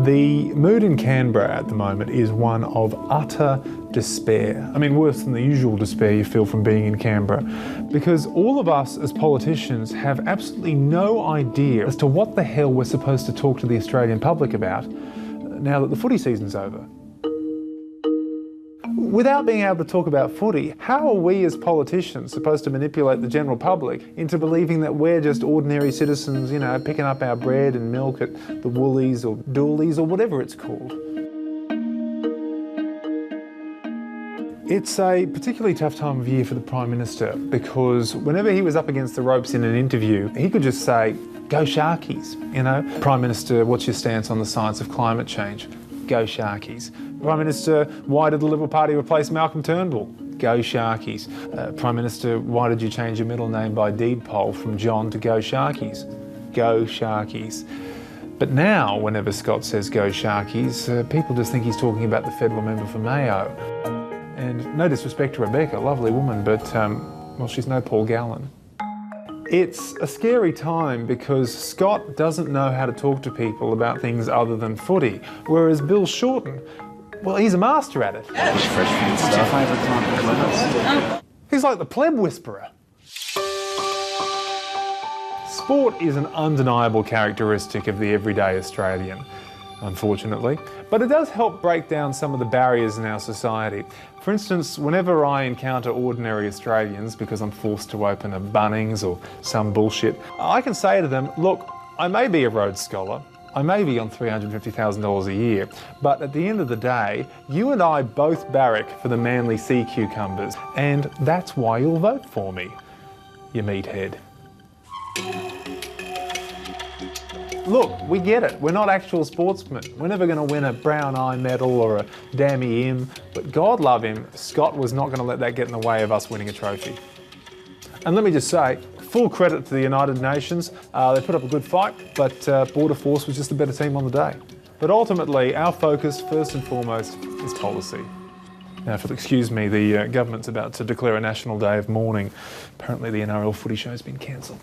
The mood in Canberra at the moment is one of utter despair. I mean, worse than the usual despair you feel from being in Canberra, because all of us as politicians have absolutely no idea as to what the hell we're supposed to talk to the Australian public about now that the footy season's over. Without being able to talk about footy, how are we as politicians supposed to manipulate the general public into believing that we're just ordinary citizens, you know, picking up our bread and milk at the Woolies or Doolies or whatever it's called? It's a particularly tough time of year for the Prime Minister because whenever he was up against the ropes in an interview, he could just say, "Go Sharkies," you know? Prime Minister, what's your stance on the science of climate change? Go Sharkies. Prime Minister, why did the Liberal Party replace Malcolm Turnbull? Go Sharkies. Prime Minister, why did you change your middle name by deed poll from John to Go Sharkies? Go Sharkies. But now, whenever Scott says Go Sharkies, people just think he's talking about the federal member for Mayo. And no disrespect to Rebecca, lovely woman, but, well, she's no Paul Gallen. It's a scary time because Scott doesn't know how to talk to people about things other than footy, whereas Bill Shorten, well, he's a master at it. What's your favourite type of letters? He's like the pleb whisperer. Sport is an undeniable characteristic of the everyday Australian, unfortunately, but it does help break down some of the barriers in our society. For instance, whenever I encounter ordinary Australians because I'm forced to open a Bunnings or some bullshit, I can say to them, look, I may be a Rhodes Scholar, I may be on $350,000 a year, but at the end of the day, you and I both barrack for the Manly sea cucumbers, and that's why you'll vote for me, you meathead. Look, we get it. We're not actual sportsmen. We're never going to win a Brown Eye medal or a Dammy Im, but God love him, Scott was not going to let that get in the way of us winning a trophy. And let me just say, full credit to the United Nations. They put up a good fight, but Border Force was just a better team on the day. But ultimately, our focus, first and foremost, is policy. Now, if you'll excuse me, the government's about to declare a national day of mourning. Apparently the NRL footy show's been cancelled.